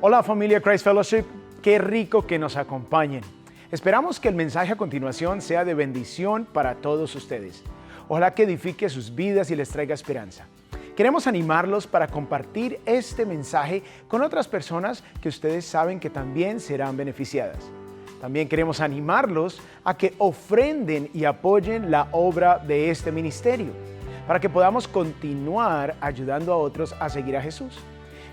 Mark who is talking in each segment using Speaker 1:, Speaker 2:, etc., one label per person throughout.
Speaker 1: Hola familia Christ Fellowship, qué rico que nos acompañen. Esperamos que el mensaje a continuación sea de bendición para todos ustedes. Ojalá que edifique sus vidas y les traiga esperanza. Queremos animarlos para compartir este mensaje con otras personas que ustedes saben que también serán beneficiadas. También queremos animarlos a que ofrenden y apoyen la obra de este ministerio, para que podamos continuar ayudando a otros a seguir a Jesús.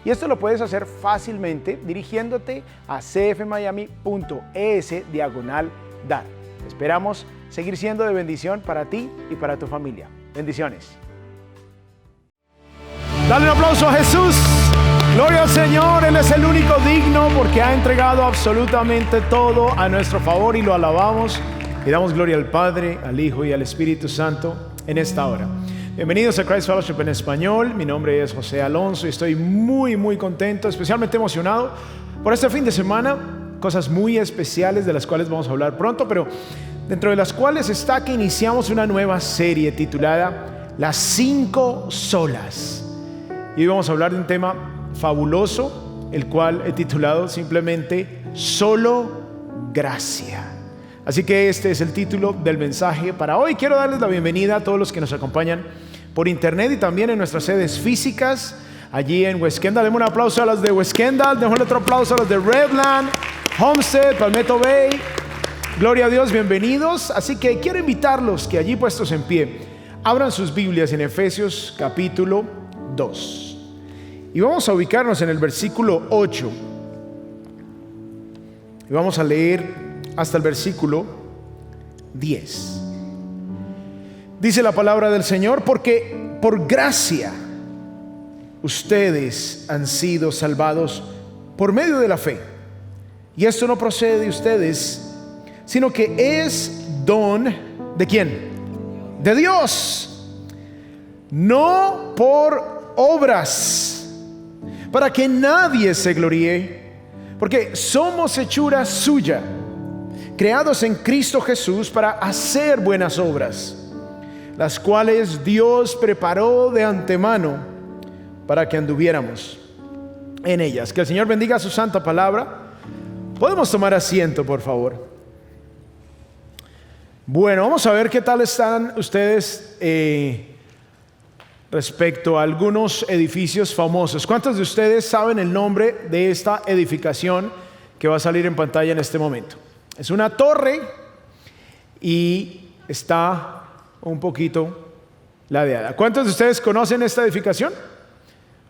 Speaker 1: Y esto lo puedes hacer fácilmente dirigiéndote a cfmiami.es/dar. Esperamos seguir siendo de bendición para ti y para tu familia. Bendiciones. Dale un aplauso a Jesús. Gloria al Señor, Él es el único digno porque ha entregado absolutamente todo a nuestro favor y lo alabamos. Y damos gloria al Padre, al Hijo y al Espíritu Santo en esta hora. Bienvenidos a Christ Fellowship en español. Mi nombre es José Alonso y estoy muy contento, especialmente emocionado por este fin de semana. Cosas muy especiales de las cuales vamos a hablar pronto, pero dentro de las cuales está que iniciamos una nueva serie titulada Las 5 Solas. Y hoy vamos a hablar de un tema fabuloso, el cual he titulado simplemente Solo Gracia. Así que este es el título del mensaje para hoy. Quiero darles la bienvenida a todos los que nos acompañan por internet y también en nuestras sedes físicas, allí en West Kendall. Demos un aplauso a las de West Kendall, demos otro aplauso a las de Redland, Homestead, Palmetto Bay. Gloria a Dios, bienvenidos. Así que quiero invitarlos que allí puestos en pie, abran sus Biblias en Efesios capítulo 2. Y vamos a ubicarnos en el versículo 8. Y vamos a leer hasta el versículo 10. Dice la palabra del Señor: porque por gracia ustedes han sido salvados por medio de la fe. Y esto no procede de ustedes, sino que es don ¿de quién? De Dios. No por obras, para que nadie se gloríe, porque somos hechura suya, creados en Cristo Jesús para hacer buenas obras, las cuales Dios preparó de antemano para que anduviéramos en ellas. Que el Señor bendiga su santa palabra. Podemos tomar asiento, por favor. Bueno, vamos a ver qué tal están ustedes respecto a algunos edificios famosos. ¿Cuántos de ustedes saben el nombre de esta edificación que va a salir en pantalla en este momento? Es una torre y está un poquito ladeada. ¿Cuántos de ustedes conocen esta edificación?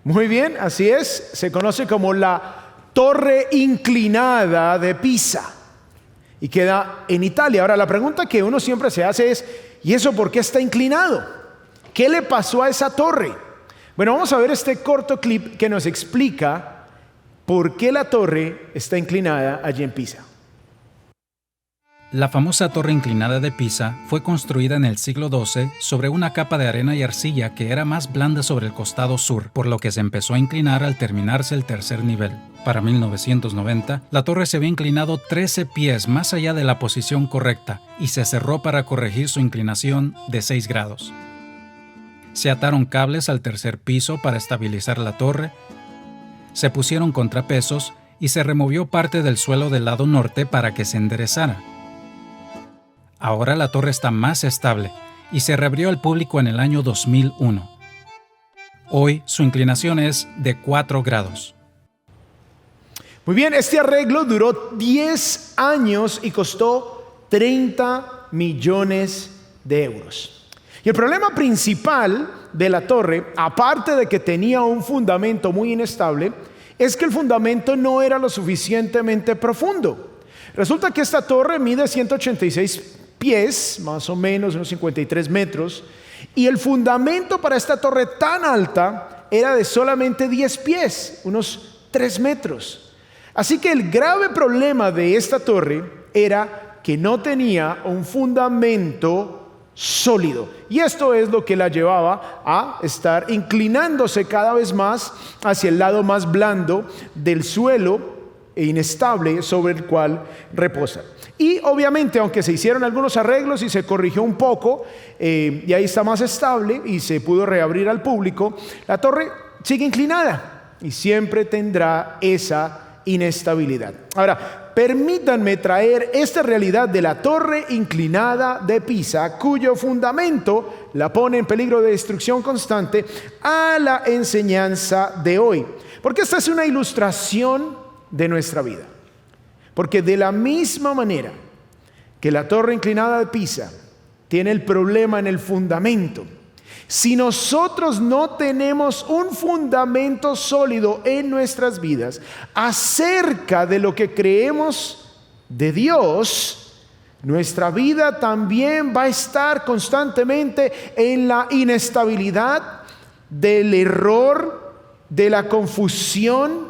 Speaker 1: Muy bien, así es. Se conoce como la Torre Inclinada de Pisa y queda en Italia. Ahora, la pregunta que uno siempre se hace es: ¿y eso por qué está inclinado? ¿Qué le pasó a esa torre? Bueno, vamos a ver este corto clip que nos explica por qué la torre está inclinada allí en Pisa.
Speaker 2: La famosa Torre Inclinada de Pisa fue construida en el siglo XII sobre una capa de arena y arcilla que era más blanda sobre el costado sur, por lo que se empezó a inclinar al terminarse el tercer nivel. Para 1990, la torre se había inclinado 13 pies más allá de la posición correcta y se cerró para corregir su inclinación de 6 grados. Se ataron cables al tercer piso para estabilizar la torre, se pusieron contrapesos y se removió parte del suelo del lado norte para que se enderezara. Ahora la torre está más estable y se reabrió al público en el año 2001. Hoy su inclinación es de 4 grados.
Speaker 1: Muy bien, este arreglo duró 10 años y costó 30 millones de euros. Y el problema principal de la torre, aparte de que tenía un fundamento muy inestable, es que el fundamento no era lo suficientemente profundo. Resulta que esta torre mide 186 pies, más o menos unos 53 metros, y el fundamento para esta torre tan alta era de solamente 10 pies, unos 3 metros. Así que el grave problema de esta torre era que no tenía un fundamento sólido, y esto es lo que la llevaba a estar inclinándose cada vez más hacia el lado más blando del suelo e inestable sobre el cual reposa. Y obviamente, aunque se hicieron algunos arreglos y se corrigió un poco, y ahí está más estable y se pudo reabrir al público, la torre sigue inclinada y siempre tendrá esa inestabilidad. Ahora, permítanme traer esta realidad de la torre inclinada de Pisa, cuyo fundamento la pone en peligro de destrucción constante, a la enseñanza de hoy. Porque esta es una ilustración de nuestra vida. Porque de la misma manera que la torre inclinada de Pisa tiene el problema en el fundamento, si nosotros no tenemos un fundamento sólido en nuestras vidas acerca de lo que creemos de Dios, nuestra vida también va a estar constantemente en la inestabilidad del error, de la confusión,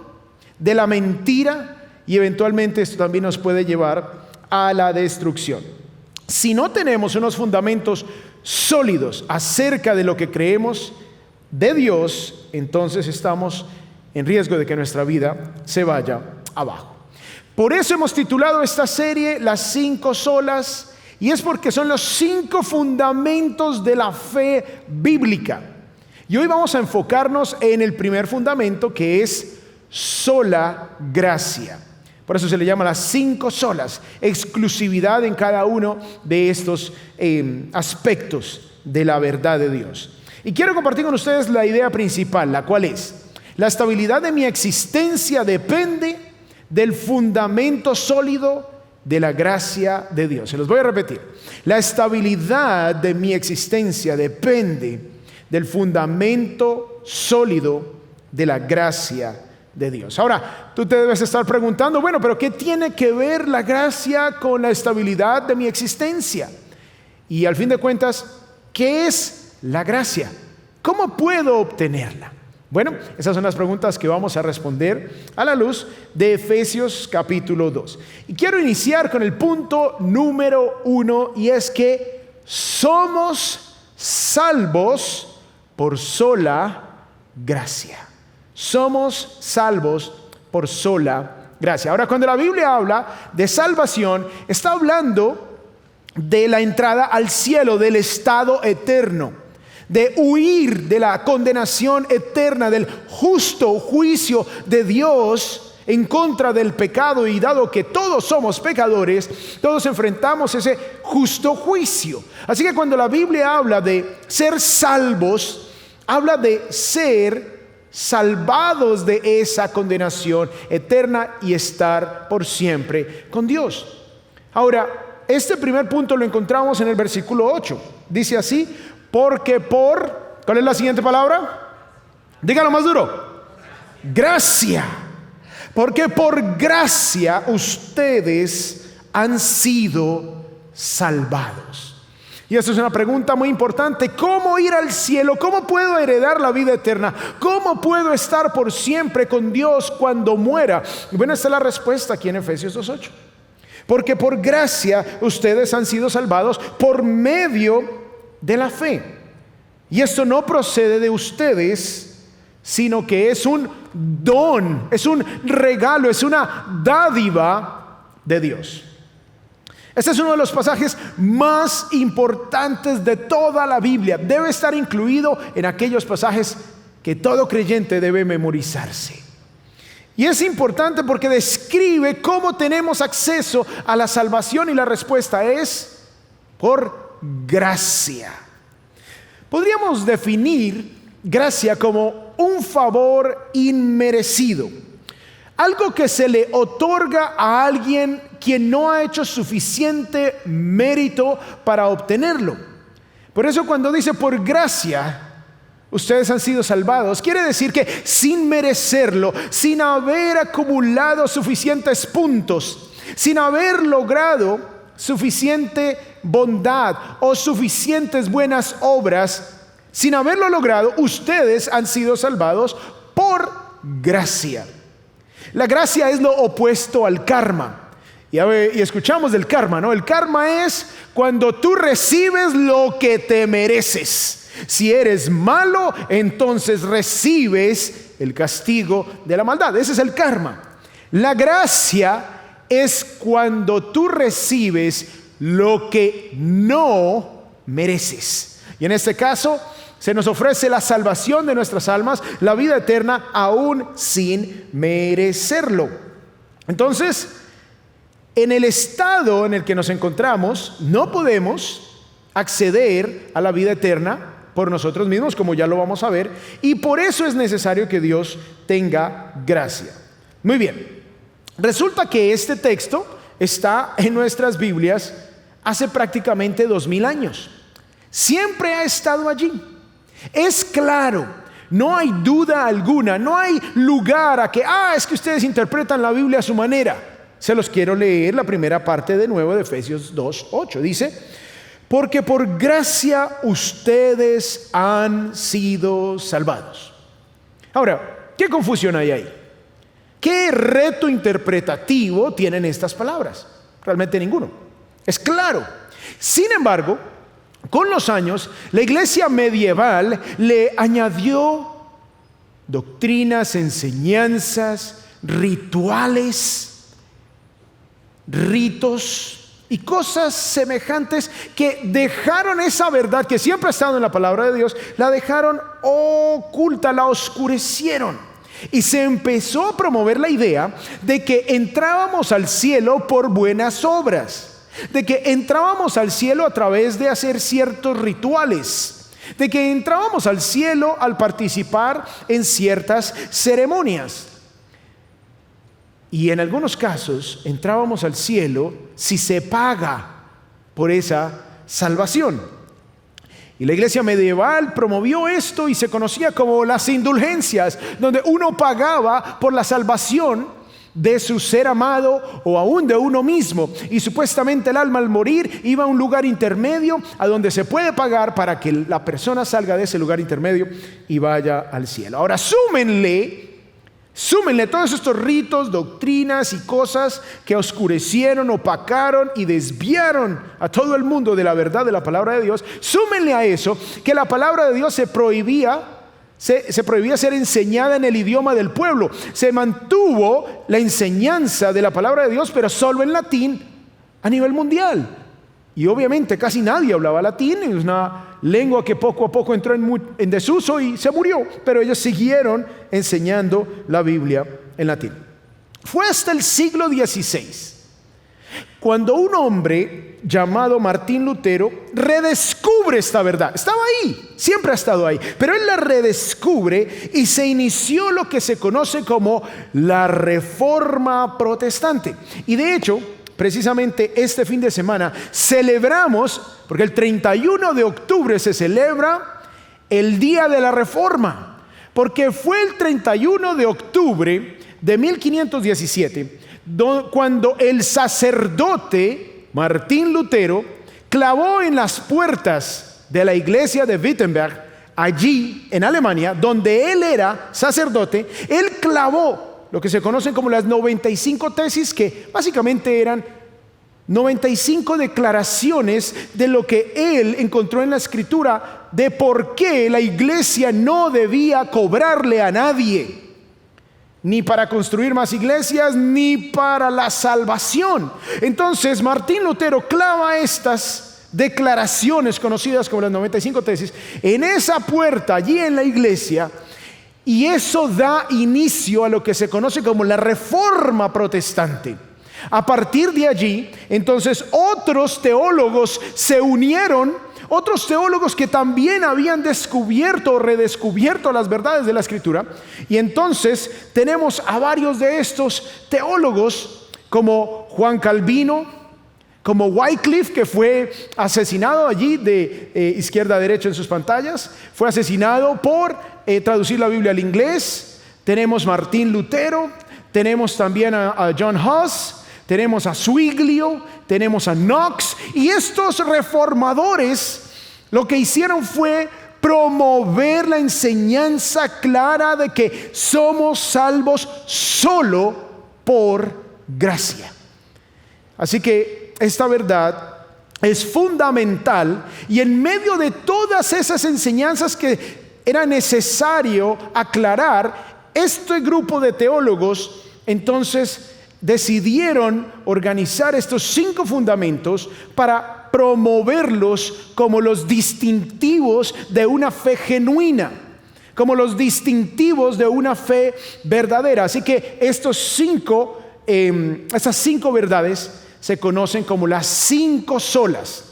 Speaker 1: de la mentira, y eventualmente esto también nos puede llevar a la destrucción. Si no tenemos unos fundamentos sólidos acerca de lo que creemos de Dios, entonces estamos en riesgo de que nuestra vida se vaya abajo. Por eso hemos titulado esta serie Las 5 solas, y es porque son los 5 fundamentos de la fe bíblica. Y hoy vamos a enfocarnos en el primer fundamento, que es sola gracia. Por eso se le llama las 5 solas, exclusividad en cada uno de estos aspectos de la verdad de Dios. Y quiero compartir con ustedes la idea principal, la cual es: la estabilidad de mi existencia depende del fundamento sólido de la gracia de Dios. Se los voy a repetir. La estabilidad de mi existencia depende del fundamento sólido de la gracia de Dios. Ahora, tú te debes estar preguntando, bueno, pero ¿qué tiene que ver la gracia con la estabilidad de mi existencia? Y al fin de cuentas, ¿qué es la gracia? ¿Cómo puedo obtenerla? Bueno, esas son las preguntas que vamos a responder a la luz de Efesios capítulo 2. Y quiero iniciar con el punto número 1, y es que somos salvos por sola gracia. Somos salvos por sola gracia. Ahora, cuando la Biblia habla de salvación, está hablando de la entrada al cielo, del estado eterno, de huir de la condenación eterna, del justo juicio de Dios en contra del pecado. Y dado que todos somos pecadores, todos enfrentamos ese justo juicio. Así que cuando la Biblia habla de ser salvos, habla de ser salvados de esa condenación eterna y estar por siempre con Dios. Ahora, este primer punto lo encontramos en el versículo 8. Dice así: porque por, ¿cuál es la siguiente palabra? Dígalo más duro. Gracia. Porque por gracia ustedes han sido salvados. Y esto es una pregunta muy importante. ¿Cómo ir al cielo? ¿Cómo puedo heredar la vida eterna? ¿Cómo puedo estar por siempre con Dios cuando muera? Y bueno, esta es la respuesta aquí en Efesios 2:8. Porque por gracia ustedes han sido salvados por medio de la fe. Y esto no procede de ustedes, sino que es un don, es un regalo, es una dádiva de Dios. Este es uno de los pasajes más importantes de toda la Biblia. Debe estar incluido en aquellos pasajes que todo creyente debe memorizarse. Y es importante porque describe cómo tenemos acceso a la salvación, y la respuesta es por gracia. Podríamos definir gracia como un favor inmerecido. Algo que se le otorga a alguien quien no ha hecho suficiente mérito para obtenerlo. Por eso cuando dice por gracia ustedes han sido salvados, quiere decir que sin merecerlo, sin haber acumulado suficientes puntos, sin haber logrado suficiente bondad o suficientes buenas obras, sin haberlo logrado, ustedes han sido salvados por gracia. La gracia es lo opuesto al karma. Y escuchamos del karma, ¿no? El karma es cuando tú recibes lo que te mereces. Si eres malo, entonces recibes el castigo de la maldad. Ese es el karma. La gracia es cuando tú recibes lo que no mereces. Y en este caso, se nos ofrece la salvación de nuestras almas, la vida eterna, aún sin merecerlo. Entonces, en el estado en el que nos encontramos, no podemos acceder a la vida eterna por nosotros mismos, como ya lo vamos a ver, y por eso es necesario que Dios tenga gracia. Muy bien, resulta que este texto está en nuestras Biblias hace prácticamente 2000 años. Siempre ha estado allí. Es claro, no hay duda alguna, no hay lugar a que, es que ustedes interpretan la Biblia a su manera. Se los quiero leer la primera parte de nuevo de Efesios 2:8. Dice: porque por gracia ustedes han sido salvados. Ahora, ¿qué confusión hay ahí? ¿Qué reto interpretativo tienen estas palabras? Realmente ninguno. Es claro. Sin embargo, con los años, la iglesia medieval le añadió doctrinas, enseñanzas, rituales, ritos y cosas semejantes que dejaron esa verdad que siempre ha estado en la palabra de Dios, la dejaron oculta, la oscurecieron. Y se empezó a promover la idea de que entrábamos al cielo por buenas obras, de que entrábamos al cielo a través de hacer ciertos rituales, de que entrábamos al cielo al participar en ciertas ceremonias. Y en algunos casos entrábamos al cielo si se paga por esa salvación. Y la iglesia medieval promovió esto y se conocía como las indulgencias, donde uno pagaba por la salvación de su ser amado o aún de uno mismo. Y supuestamente el alma al morir iba a un lugar intermedio a donde se puede pagar para que la persona salga de ese lugar intermedio y vaya al cielo. Ahora súmenle todos estos ritos, doctrinas y cosas que oscurecieron, opacaron y desviaron a todo el mundo de la verdad de la palabra de Dios. Súmenle a eso que la palabra de Dios se prohibía ser enseñada en el idioma del pueblo. Se mantuvo la enseñanza de la palabra de Dios, pero solo en latín a nivel mundial. Y obviamente casi nadie hablaba latín, es una lengua que poco a poco entró en desuso y se murió, pero ellos siguieron enseñando la Biblia en latín. Fue hasta el siglo XVI cuando un hombre llamado Martín Lutero redescubre esta verdad. Estaba ahí, siempre ha estado ahí, pero él la redescubre y se inició lo que se conoce como la Reforma Protestante. Y de hecho, precisamente este fin de semana celebramos, porque el 31 de octubre se celebra el Día de la Reforma, porque fue el 31 de octubre de 1517 cuando el sacerdote Martín Lutero clavó en las puertas de la iglesia de Wittenberg, allí en Alemania, donde él era sacerdote. Él clavó lo que se conocen como las 95 tesis, que básicamente eran 95 declaraciones de lo que él encontró en la escritura de por qué la iglesia no debía cobrarle a nadie, ni para construir más iglesias, ni para la salvación. Entonces Martín Lutero clava estas declaraciones conocidas como las 95 tesis en esa puerta allí en la iglesia, y eso da inicio a lo que se conoce como la Reforma Protestante. A partir de allí, entonces, otros teólogos se unieron, otros teólogos que también habían descubierto o redescubierto las verdades de la Escritura. Y entonces tenemos a varios de estos teólogos, como Juan Calvino, como Wycliffe, que fue asesinado allí de izquierda a derecha en sus pantallas, fue asesinado por traducir la Biblia al inglés. Tenemos Martín Lutero, tenemos también a John Huss, tenemos a Zwinglio, tenemos a Knox, y estos reformadores lo que hicieron fue promover la enseñanza clara de que somos salvos solo por gracia. Así que esta verdad es fundamental, y en medio de todas esas enseñanzas que era necesario aclarar, este grupo de teólogos entonces decidieron organizar estos 5 fundamentos para promoverlos como los distintivos de una fe genuina, como los distintivos de una fe verdadera. Así que estos 5 estas 5 verdades se conocen como las 5 solas.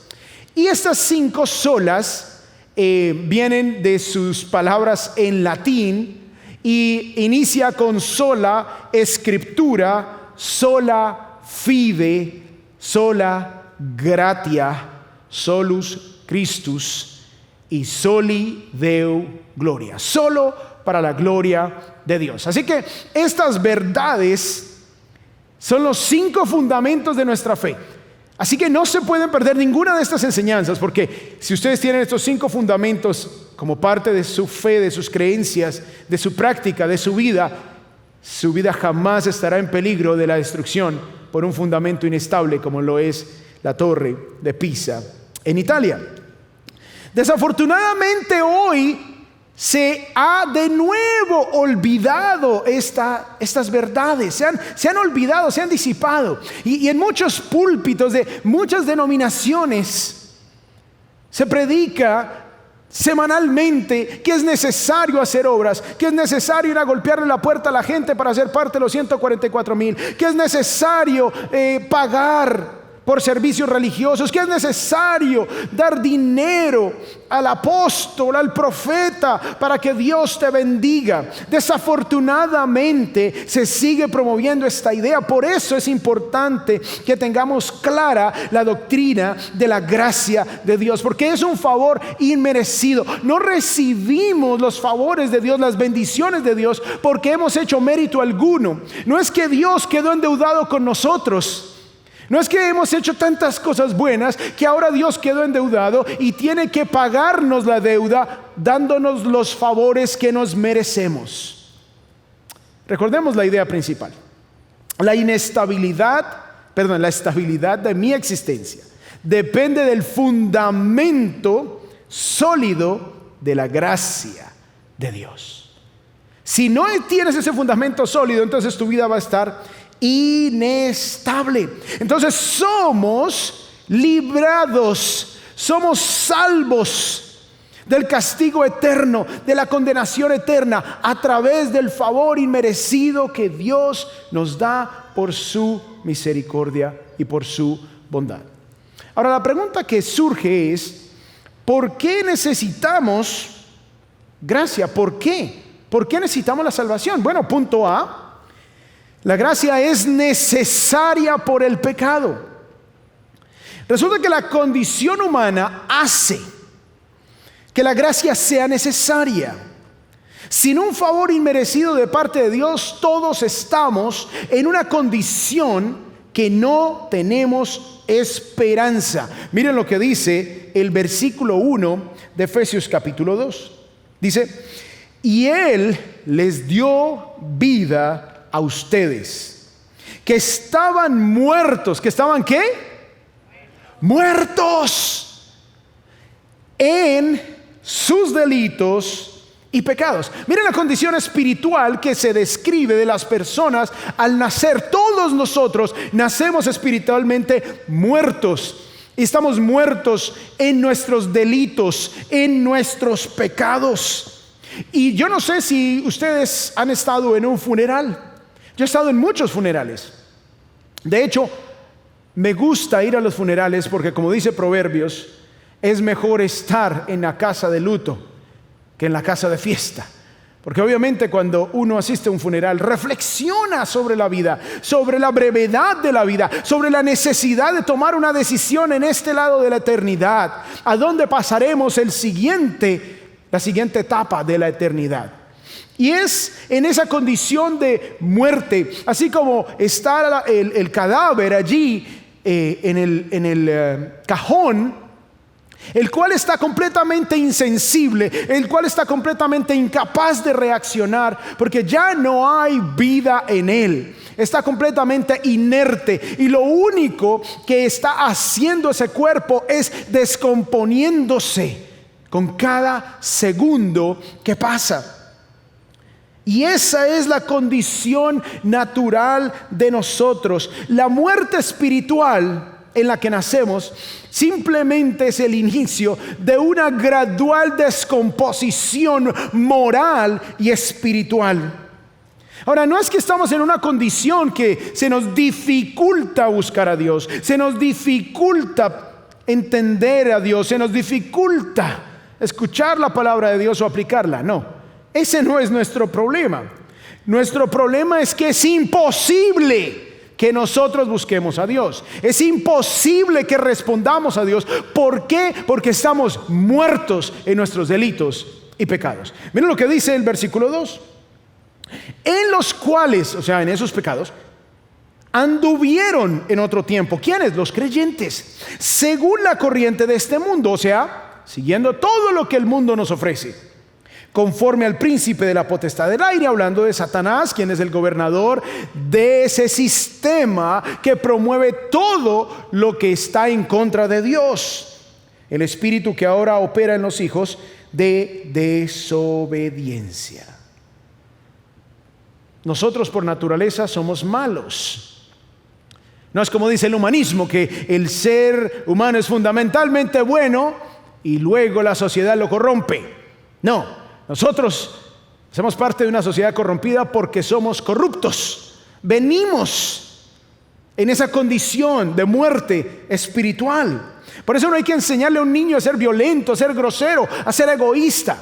Speaker 1: Y estas 5 solas vienen de sus palabras en latín y inicia con sola scriptura, sola fide, sola gratia, solus Christus y soli Deo gloria. Solo para la gloria de Dios. Así que estas verdades son los 5 fundamentos de nuestra fe. Así que no se pueden perder ninguna de estas enseñanzas, porque si ustedes tienen estos 5 fundamentos como parte de su fe, de sus creencias, de su práctica, de su vida jamás estará en peligro de la destrucción por un fundamento inestable como lo es la Torre de Pisa en Italia. Desafortunadamente hoy se ha de nuevo olvidado estas verdades, se han olvidado, se han disipado. Y en muchos púlpitos de muchas denominaciones se predica semanalmente que es necesario hacer obras, que es necesario ir a golpearle la puerta a la gente para ser parte de los 144,000, que es necesario pagar por servicios religiosos, que es necesario dar dinero al apóstol, al profeta, para que Dios te bendiga. Desafortunadamente se sigue promoviendo esta idea. Por eso es importante que tengamos clara la doctrina de la gracia de Dios, porque es un favor inmerecido. No recibimos los favores de Dios, las bendiciones de Dios, porque hemos hecho mérito alguno. No es que Dios quedó endeudado con nosotros. No es que hemos hecho tantas cosas buenas que ahora Dios quedó endeudado y tiene que pagarnos la deuda dándonos los favores que nos merecemos. Recordemos la idea principal. La estabilidad de mi existencia depende del fundamento sólido de la gracia de Dios. Si no tienes ese fundamento sólido, entonces tu vida va a estar inestable. Entonces somos librados, somos salvos del castigo eterno, de la condenación eterna, a través del favor inmerecido que Dios nos da por su misericordia y por su bondad. Ahora, la pregunta que surge es: ¿por qué necesitamos gracia? ¿Por qué? ¿Por qué necesitamos la salvación? Bueno, punto A: la gracia es necesaria por el pecado. Resulta que la condición humana hace que la gracia sea necesaria. Sin un favor inmerecido de parte de Dios, todos estamos en una condición que no tenemos esperanza. Miren lo que dice el versículo 1 de Efesios capítulo 2. Dice: y Él les dio vida a ustedes, que estaban muertos. ¿Que estaban qué? Muertos en sus delitos y pecados. Miren la condición espiritual que se describe de las personas al nacer. Todos nosotros nacemos espiritualmente muertos. Y estamos muertos en nuestros delitos, en nuestros pecados. Y yo no sé si ustedes han estado en un funeral. Yo he estado en muchos funerales. De hecho, me gusta ir a los funerales porque, como dice Proverbios, es mejor estar en la casa de luto que en la casa de fiesta. Porque obviamente cuando uno asiste a un funeral, reflexiona sobre la vida, sobre la brevedad de la vida, sobre la necesidad de tomar una decisión en este lado de la eternidad. ¿A dónde pasaremos la siguiente etapa de la eternidad? Y es en esa condición de muerte, así como está el cadáver allí en el cajón, el cual está completamente insensible, el cual está completamente incapaz de reaccionar, porque ya no hay vida en él. Está completamente inerte, y lo único que está haciendo ese cuerpo es descomponiéndose con cada segundo que pasa. Y esa es la condición natural de nosotros. La muerte espiritual en la que nacemos simplemente es el inicio de una gradual descomposición moral y espiritual. Ahora, no es que estamos en una condición que se nos dificulta buscar a Dios, se nos dificulta entender a Dios, se nos dificulta escuchar la palabra de Dios o aplicarla. No, ese no es nuestro problema. Nuestro problema es que es imposible que nosotros busquemos a Dios. Es imposible que respondamos a Dios. ¿Por qué? Porque estamos muertos en nuestros delitos y pecados. Miren lo que dice el versículo 2. En los cuales, o sea, en esos pecados, anduvieron en otro tiempo. ¿Quiénes? Los creyentes, según la corriente de este mundo, o sea, siguiendo todo lo que el mundo nos ofrece, conforme al príncipe de la potestad del aire, hablando de Satanás, quien es el gobernador de ese sistema que promueve todo lo que está en contra de Dios, el espíritu que ahora opera en los hijos de desobediencia. Nosotros por naturaleza somos malos. No es como dice el humanismo, que el ser humano es fundamentalmente bueno y luego la sociedad lo corrompe. No, nosotros somos parte de una sociedad corrompida porque somos corruptos. Venimos en esa condición de muerte espiritual. Por eso no hay que enseñarle a un niño a ser violento, a ser grosero, a ser egoísta.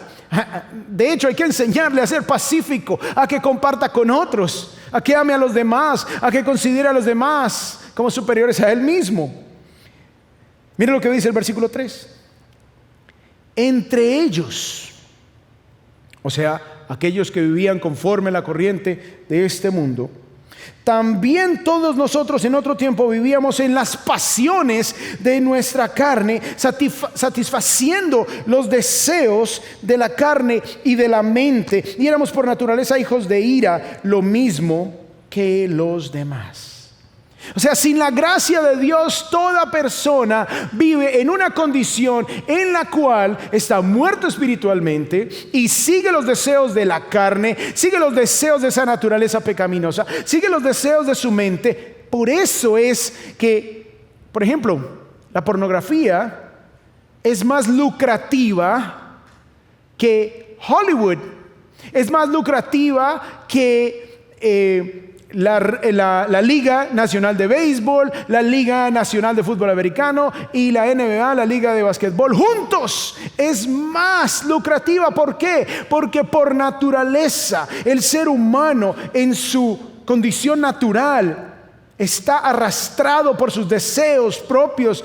Speaker 1: De hecho, hay que enseñarle a ser pacífico, a que comparta con otros, a que ame a los demás, a que considere a los demás como superiores a él mismo. Miren lo que dice el versículo 3. Entre ellos, o sea, aquellos que vivían conforme a la corriente de este mundo, también todos nosotros en otro tiempo vivíamos en las pasiones de nuestra carne, satisfaciendo los deseos de la carne y de la mente, y éramos por naturaleza hijos de ira, lo mismo que los demás. O sea, sin la gracia de Dios, toda persona vive en una condición en la cual está muerto espiritualmente y sigue los deseos de la carne, sigue los deseos de esa naturaleza pecaminosa, sigue los deseos de su mente. Por eso es que, por ejemplo, la pornografía es más lucrativa que Hollywood, es más lucrativa que la Liga Nacional de Béisbol, la Liga Nacional de Fútbol Americano y la NBA, la Liga de Básquetbol, juntos. Es más lucrativa. ¿Por qué? Porque por naturaleza el ser humano en su condición natural está arrastrado por sus deseos propios,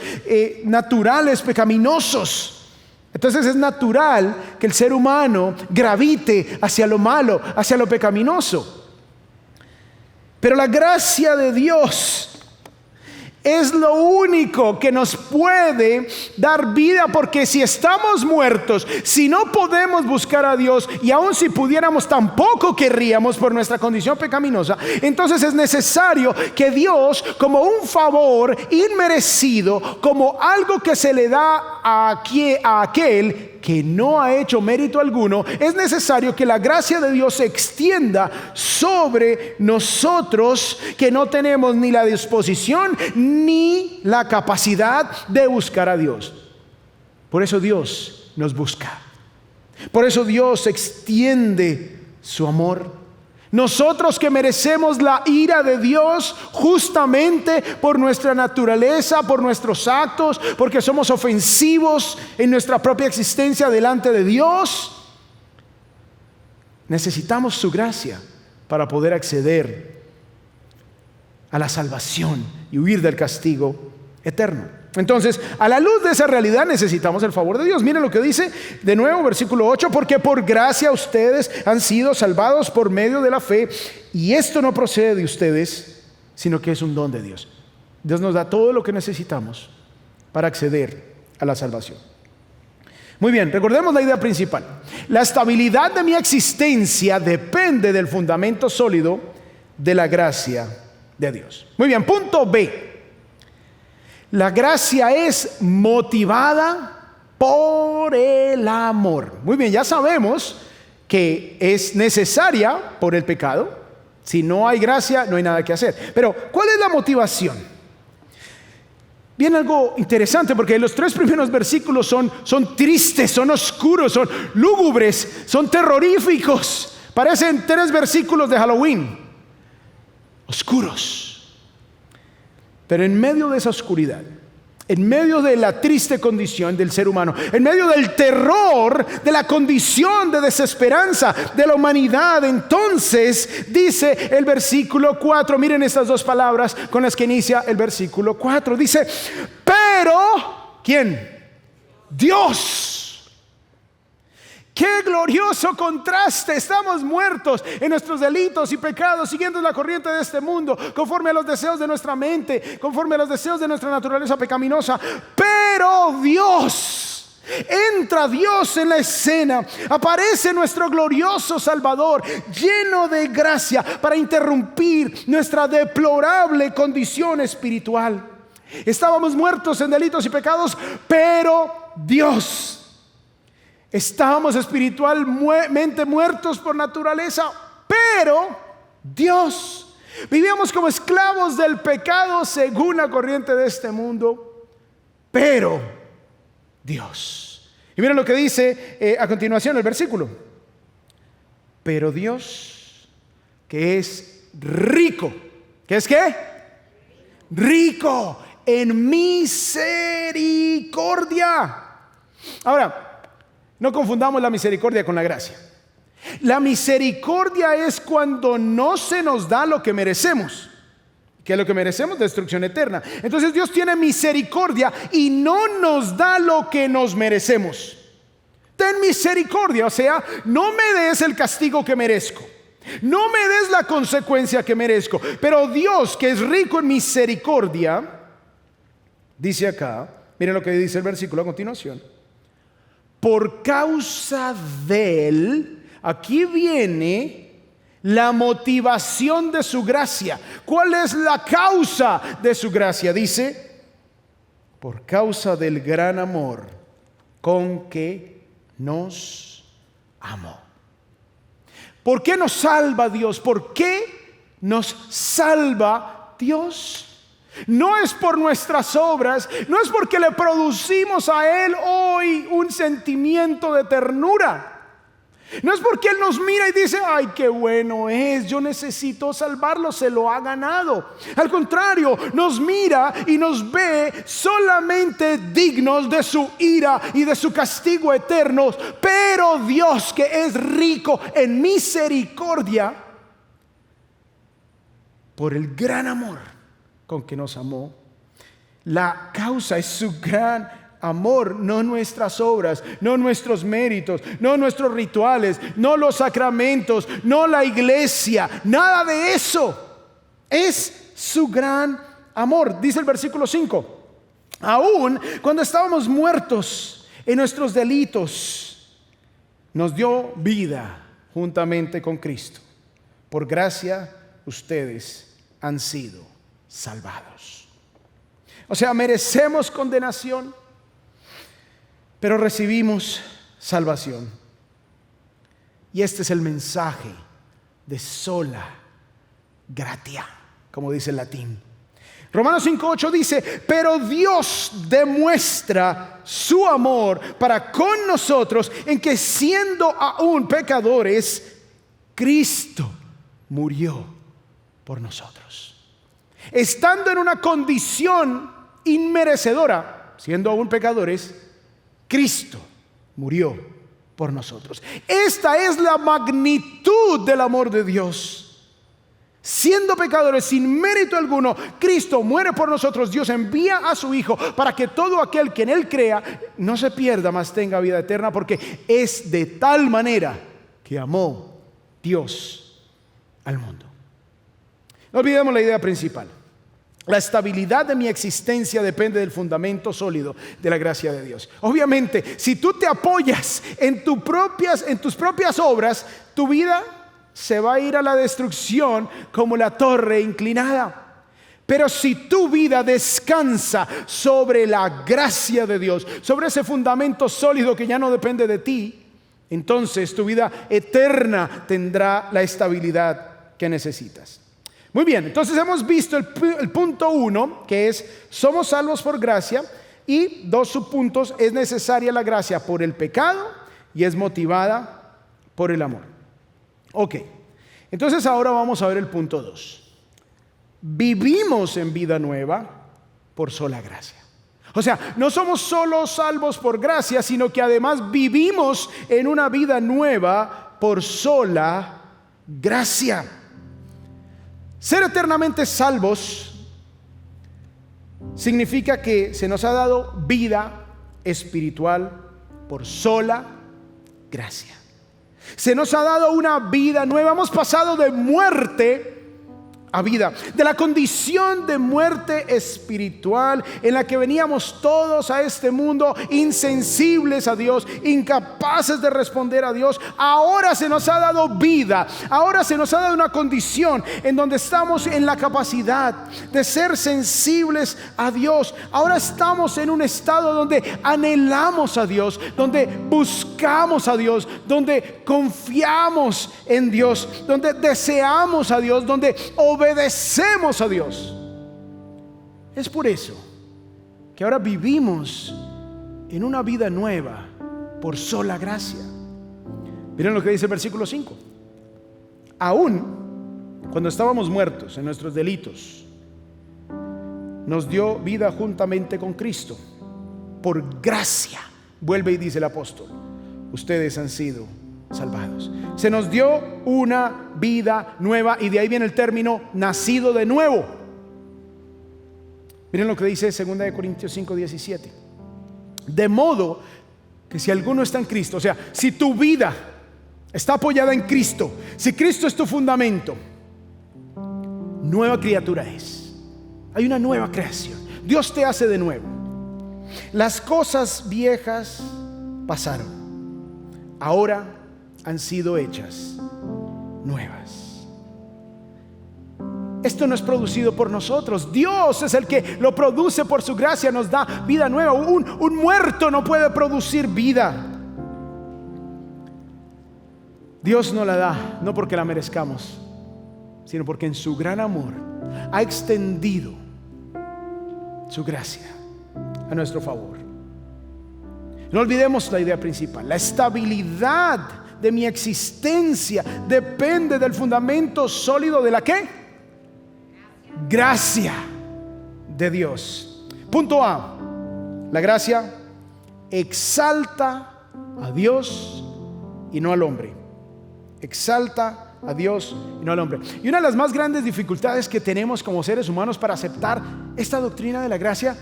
Speaker 1: naturales, pecaminosos. Entonces es natural que el ser humano gravite hacia lo malo, hacia lo pecaminoso. Pero la gracia de Dios es lo único que nos puede dar vida, porque si estamos muertos, si no podemos buscar a Dios, y aun si pudiéramos tampoco querríamos por nuestra condición pecaminosa, entonces es necesario que Dios, como un favor inmerecido, como algo que se le da a aquel que no ha hecho mérito alguno, es necesario que la gracia de Dios se extienda sobre nosotros, que no tenemos ni la disposición ni la capacidad de buscar a Dios. Por eso Dios nos busca. Por eso Dios extiende su amor. Nosotros que merecemos la ira de Dios justamente por nuestra naturaleza, por nuestros actos, porque somos ofensivos en nuestra propia existencia delante de Dios, necesitamos su gracia para poder acceder a la salvación y huir del castigo eterno. Entonces, a la luz de esa realidad necesitamos el favor de Dios. Miren lo que dice de nuevo, versículo 8: porque por gracia ustedes han sido salvados por medio de la fe, y esto no procede de ustedes, sino que es un don de Dios. Dios nos da todo lo que necesitamos para acceder a la salvación. Muy bien, recordemos la idea principal. La estabilidad de mi existencia depende del fundamento sólido de la gracia de Dios. Muy bien, punto B. La gracia es motivada por el amor. Muy bien, ya sabemos que es necesaria por el pecado. Si no hay gracia, no hay nada que hacer. Pero, ¿cuál es la motivación? Viene algo interesante, porque los 3 primeros versículos son tristes, son oscuros, son lúgubres, son terroríficos. Parecen 3 versículos de Halloween, oscuros. Pero en medio de esa oscuridad, en medio de la triste condición del ser humano, en medio del terror de la condición de desesperanza de la humanidad, entonces dice el versículo 4, miren estas 2 palabras con las que inicia el versículo 4, dice, pero, ¿quién? Dios. ¡Qué glorioso contraste! Estamos muertos en nuestros delitos y pecados, siguiendo la corriente de este mundo, conforme a los deseos de nuestra mente, conforme a los deseos de nuestra naturaleza pecaminosa. Pero Dios, entra Dios en la escena, aparece nuestro glorioso Salvador, lleno de gracia, para interrumpir nuestra deplorable condición espiritual. Estábamos muertos en delitos y pecados, pero Dios. Estábamos espiritualmente muertos por naturaleza, pero Dios. Vivíamos como esclavos del pecado según la corriente de este mundo, pero Dios. Y miren lo que dice a continuación el versículo. Pero Dios, que es rico, ¿qué es qué? Rico en misericordia. Ahora, no confundamos la misericordia con la gracia. La misericordia es cuando no se nos da lo que merecemos. ¿Qué es lo que merecemos? Destrucción eterna. Entonces Dios tiene misericordia y no nos da lo que nos merecemos. Ten misericordia, o sea, no me des el castigo que merezco, no me des la consecuencia que merezco. Pero Dios, que es rico en misericordia, dice acá, miren lo que dice el versículo a continuación. Por causa de Él, aquí viene la motivación de su gracia. ¿Cuál es la causa de su gracia? Dice, por causa del gran amor con que nos amó. ¿Por qué nos salva Dios? ¿Por qué nos salva Dios? No es por nuestras obras, no es porque le producimos a Él hoy un sentimiento de ternura. No es porque Él nos mira y dice, ay, qué bueno es, yo necesito salvarlo, se lo ha ganado. Al contrario, nos mira y nos ve solamente dignos de su ira y de su castigo eterno. Pero Dios, que es rico en misericordia, por el gran amor con que nos amó. La causa es su gran amor, no nuestras obras, no nuestros méritos, no nuestros rituales, no los sacramentos, no la iglesia, nada de eso. Es su gran amor. Dice el versículo 5, aún cuando estábamos muertos en nuestros delitos, nos dio vida juntamente con Cristo. Por gracia ustedes han sido salvados. O sea, merecemos condenación, pero recibimos salvación. Y este es el mensaje de sola gratia, como dice el latín. Romanos 5:8 dice, pero Dios demuestra su amor para con nosotros en que siendo aún pecadores, Cristo murió por nosotros. Estando en una condición inmerecedora, siendo aún pecadores, Cristo murió por nosotros. Esta es la magnitud del amor de Dios. Siendo pecadores sin mérito alguno, Cristo muere por nosotros. Dios envía a su Hijo para que todo aquel que en Él crea no se pierda, mas tenga vida eterna, porque es de tal manera que amó Dios al mundo. No olvidemos la idea principal. La estabilidad de mi existencia depende del fundamento sólido de la gracia de Dios. Obviamente, si tú te apoyas en tus propias obras, tu vida se va a ir a la destrucción como la torre inclinada. Pero si tu vida descansa sobre la gracia de Dios, sobre ese fundamento sólido que ya no depende de ti, entonces tu vida eterna tendrá la estabilidad que necesitas. Muy bien, entonces hemos visto el punto 1, que es somos salvos por gracia, y 2 subpuntos: es necesaria la gracia por el pecado y es motivada por el amor. Ok, entonces ahora vamos a ver el punto 2. Vivimos en vida nueva por sola gracia. O sea, no somos solo salvos por gracia, sino que además vivimos en una vida nueva por sola gracia. Ser eternamente salvos significa que se nos ha dado vida espiritual por sola gracia. Se nos ha dado una vida nueva. Hemos pasado de muerte a vida, de la condición de muerte espiritual en la que veníamos todos a este mundo insensibles a Dios, incapaces de responder a Dios. Ahora se nos ha dado vida, ahora se nos ha dado una condición en donde estamos en la capacidad de ser sensibles a Dios. Ahora estamos en un estado donde anhelamos a Dios, donde buscamos a Dios, donde confiamos en Dios, donde deseamos a Dios, donde obedecemos a Dios. Es por eso que ahora vivimos en una vida nueva por sola gracia. Miren lo que dice el versículo 5. Aún cuando estábamos muertos en nuestros delitos, nos dio vida juntamente con Cristo. Por gracia, vuelve y dice el apóstol, ustedes han sido salvados. Se nos dio una vida nueva, y de ahí viene el término nacido de nuevo. Miren lo que dice 2 Corintios 5:17. De modo que si alguno está en Cristo, o sea, si tu vida está apoyada en Cristo, si Cristo es tu fundamento, nueva criatura es. Hay una nueva creación. Dios te hace de nuevo. Las cosas viejas pasaron, ahora han sido hechas nuevas. Esto no es producido por nosotros. Dios es el que lo produce por su gracia, nos da vida nueva. Un muerto no puede producir vida. Dios nos la da, no porque la merezcamos, sino porque en su gran amor ha extendido su gracia a nuestro favor. No olvidemos la idea principal: la estabilidad de mi existencia depende del fundamento sólido de la ¿qué? Gracia de Dios. Punto A: la gracia exalta a Dios y no al hombre. Exalta a Dios y no al hombre. Y una de las más grandes dificultades que tenemos como seres humanos para aceptar esta doctrina de la gracia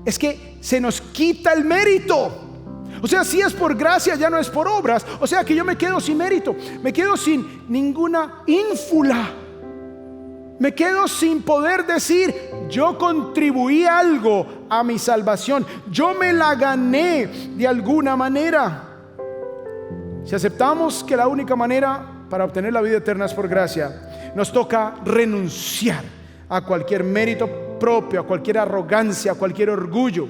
Speaker 1: es que se nos quita el mérito. O sea, si es por gracia, ya no es por obras. O sea que yo me quedo sin mérito, me quedo sin ninguna ínfula, me quedo sin poder decir yo contribuí algo a mi salvación, yo me la gané de alguna manera. Si aceptamos que la única manera para obtener la vida eterna es por gracia, nos toca renunciar a cualquier mérito propio, a cualquier arrogancia, a cualquier orgullo.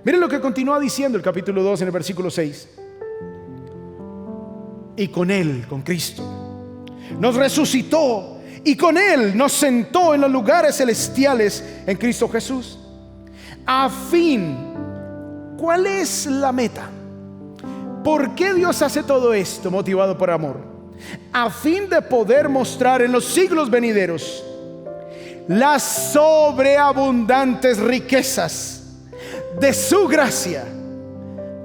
Speaker 1: Miren lo que continúa diciendo el capítulo 2 en el versículo 6. Y con Él, con Cristo, nos resucitó, y con Él nos sentó en los lugares celestiales en Cristo Jesús. A fin, ¿cuál es la meta? ¿Por qué Dios hace todo esto? Motivado por amor. A fin de poder mostrar en los siglos venideros las sobreabundantes riquezas de su gracia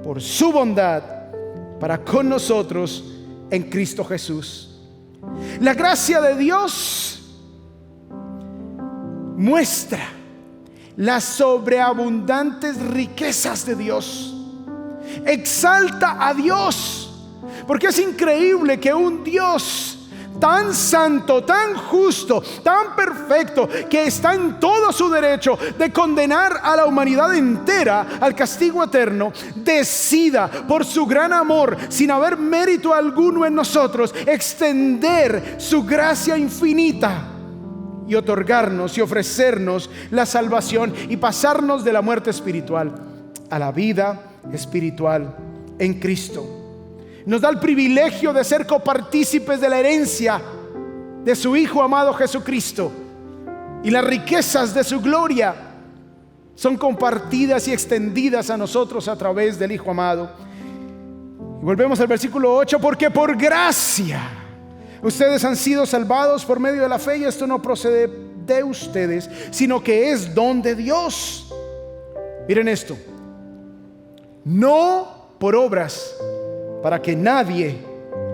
Speaker 1: por su bondad para con nosotros en Cristo Jesús. La gracia de Dios muestra las sobreabundantes riquezas de Dios. Exalta a Dios, porque es increíble que un Dios tan santo, tan justo, tan perfecto, que está en todo su derecho de condenar a la humanidad entera al castigo eterno, decida por su gran amor, sin haber mérito alguno en nosotros, extender su gracia infinita y otorgarnos y ofrecernos la salvación y pasarnos de la muerte espiritual a la vida espiritual en Cristo. Nos da el privilegio de ser copartícipes de la herencia de su Hijo amado Jesucristo, y las riquezas de su gloria son compartidas y extendidas a nosotros a través del Hijo amado. Y volvemos al versículo 8: porque por gracia Ustedes han sido salvados por medio de la fe, y esto no procede de ustedes, sino que es don de Dios. Miren esto: no por obras, para que nadie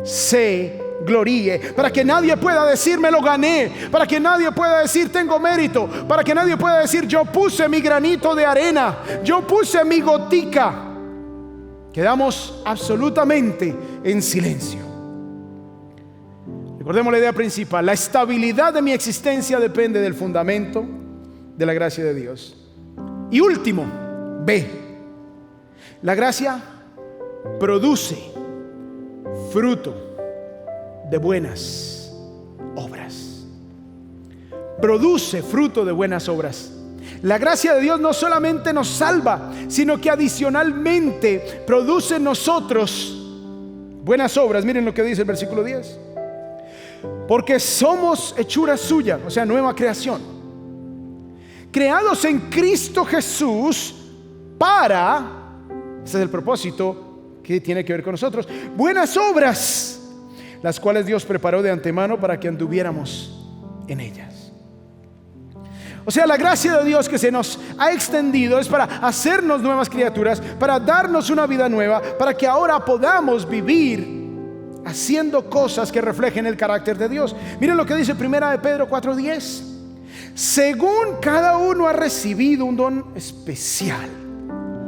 Speaker 1: se gloríe, para que nadie pueda decir me lo gané, para que nadie pueda decir tengo mérito, para que nadie pueda decir yo puse mi granito de arena, yo puse mi gotica. Quedamos absolutamente en silencio. Recordemos la idea principal: la estabilidad de mi existencia depende del fundamento de la gracia de Dios. Y último, B, la gracia produce fruto de buenas obras. Produce fruto de buenas obras. La gracia de Dios no solamente nos salva, sino que adicionalmente produce en nosotros buenas obras. Miren lo que dice el versículo 10: porque somos hechura suya, o sea, nueva creación, creados en Cristo Jesús para, ese es el propósito que tiene que ver con nosotros, buenas obras, las cuales Dios preparó de antemano para que anduviéramos en ellas. O sea, la gracia de Dios que se nos ha extendido es para hacernos nuevas criaturas, para darnos una vida nueva, para que ahora podamos vivir haciendo cosas que reflejen el carácter de Dios. Miren lo que dice 1 de Pedro 4:10: según cada uno ha recibido un don especial.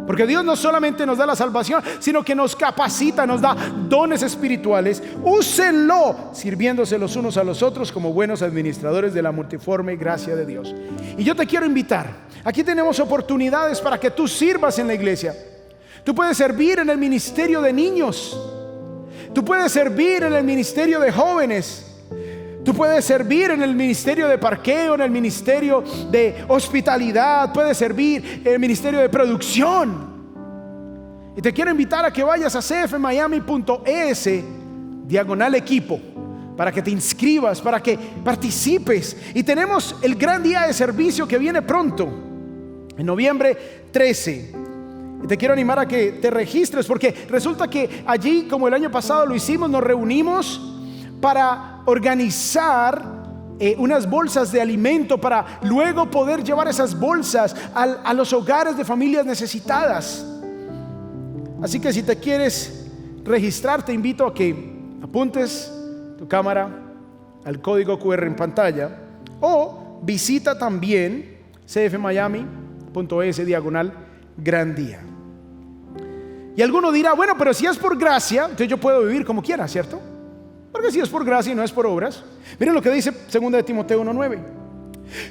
Speaker 1: Porque Dios no solamente nos da la salvación, sino que nos capacita, nos da dones espirituales. Úsenlo sirviéndose los unos a los otros como buenos administradores de la multiforme gracia de Dios. Y yo te quiero invitar. Aquí tenemos oportunidades para que tú sirvas en la iglesia. Tú puedes servir en el ministerio de niños. Tú puedes servir en el ministerio de jóvenes. Tú puedes servir en el ministerio de parqueo, en el ministerio de hospitalidad, puedes servir en el ministerio de producción. Y te quiero invitar a que vayas a cfmiami.es/equipo para que te inscribas, para que participes. Y tenemos el gran día de servicio que viene pronto, en noviembre 13. Y te quiero animar a que te registres, porque resulta que allí, como el año pasado lo hicimos, nos reunimos para organizar unas bolsas de alimento, para luego poder llevar esas bolsas a los hogares de familias necesitadas. Así que si te quieres registrar, te invito a que apuntes tu cámara al código QR en pantalla, o visita también cfmiami.es/gran día. Y alguno dirá, bueno, pero si es por gracia, entonces yo puedo vivir como quiera, ¿cierto? Porque si es por gracia y no es por obras. Miren lo que dice 2 de Timoteo 1:9: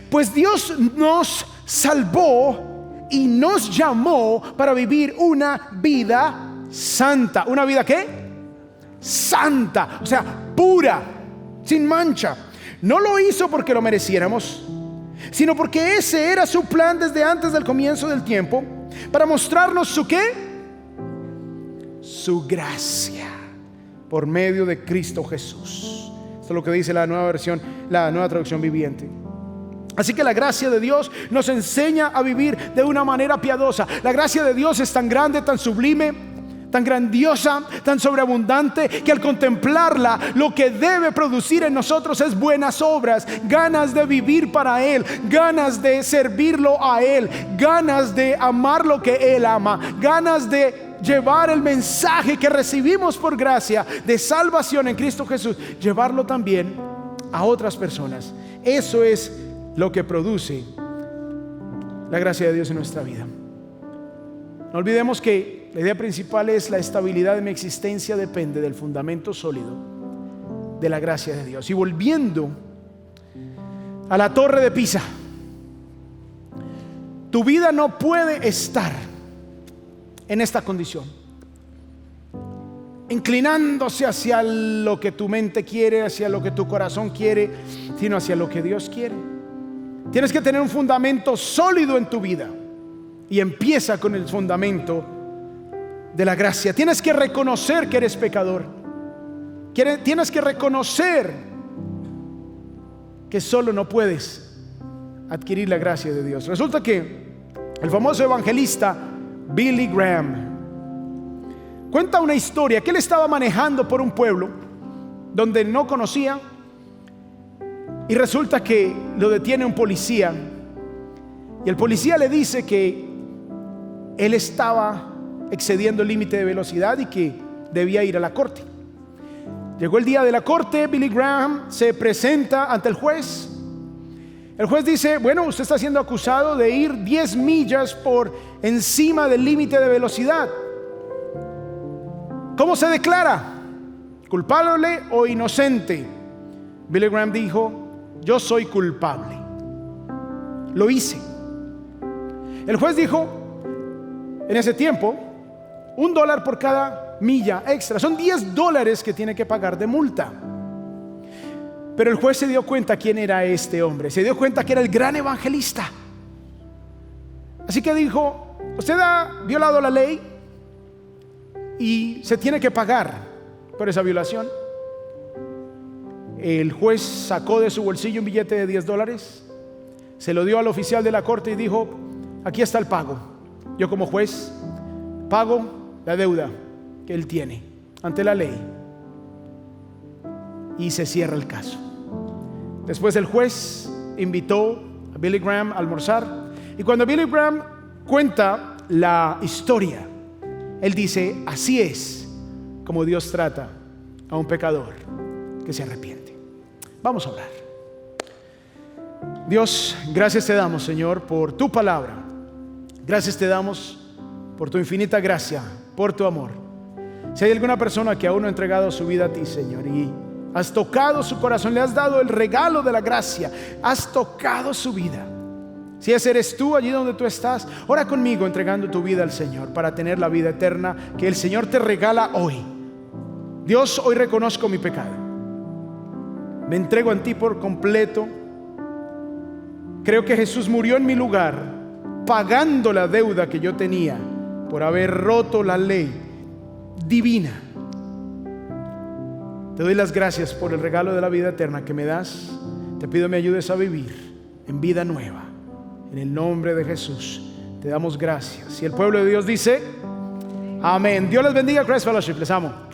Speaker 1: pues Dios nos salvó y nos llamó para vivir una vida santa. ¿Una vida qué? Santa, o sea, pura, sin mancha. No lo hizo porque lo mereciéramos, sino porque ese era su plan desde antes del comienzo del tiempo, para mostrarnos su ¿qué? Su gracia por medio de Cristo Jesús. Esto es lo que dice la nueva versión, la nueva traducción viviente. Así que la gracia de Dios nos enseña a vivir de una manera piadosa. La gracia de Dios es tan grande, tan sublime, tan grandiosa, tan sobreabundante, que al contemplarla, lo que debe producir en nosotros es buenas obras, ganas de vivir para Él, ganas de servirlo a Él, ganas de amar lo que Él ama, ganas de llevar el mensaje que recibimos por gracia de salvación en Cristo Jesús, llevarlo también a otras personas. Eso es lo que produce la gracia de Dios en nuestra vida. No olvidemos que la idea principal es: la estabilidad de mi existencia depende del fundamento sólido de la gracia de Dios. Y volviendo a la Torre de Pisa, tu vida no puede estar en esta condición, inclinándose hacia lo que tu mente quiere, hacia lo que tu corazón quiere, sino hacia lo que Dios quiere. Tienes que tener un fundamento sólido en tu vida, y empieza con el fundamento de la gracia. Tienes que reconocer que eres pecador. Tienes que reconocer que solo no puedes adquirir la gracia de Dios. Resulta que el famoso evangelista Billy Graham cuenta una historia que él estaba manejando por un pueblo donde no conocía, y resulta que lo detiene un policía, y el policía le dice que él estaba excediendo el límite de velocidad y que debía ir a la corte. Llegó el día de la corte, Billy Graham se presenta ante el juez. El juez dice: bueno, usted está siendo acusado de ir 10 millas por encima del límite de velocidad. ¿Cómo se declara? ¿Culpable o inocente? Billy Graham dijo: yo soy culpable. Lo hice. El juez dijo, en ese tiempo, $1 por cada milla extra. Son $10 que tiene que pagar de multa. Pero el juez se dio cuenta quién era este hombre. Se dio cuenta que era el gran evangelista. Así que dijo: usted ha violado la ley y se tiene que pagar por esa violación. El juez sacó de su bolsillo un billete de $10, se lo dio al oficial de la corte y dijo: aquí está el pago. Yo, como juez, pago la deuda que él tiene ante la ley. Y se cierra el caso. Después el juez invitó a Billy Graham a almorzar, y cuando Billy Graham cuenta la historia, él dice: así es como Dios trata a un pecador que se arrepiente. Vamos a orar. Dios, gracias te damos, Señor, por tu palabra. Gracias te damos por tu infinita gracia, por tu amor. Si hay alguna persona que aún no ha entregado su vida a ti, Señor, y has tocado su corazón, le has dado el regalo de la gracia, has tocado su vida. Si ese eres tú, allí donde tú estás, ora conmigo entregando tu vida al Señor para tener la vida eterna que el Señor te regala hoy. Dios, hoy reconozco mi pecado. Me entrego a ti por completo. Creo que Jesús murió en mi lugar, pagando la deuda que yo tenía por haber roto la ley divina. Te doy las gracias por el regalo de la vida eterna que me das. Te pido me ayudes a vivir en vida nueva. En el nombre de Jesús te damos gracias. Y el pueblo de Dios dice: amén. Dios les bendiga, Christ Fellowship. Les amo.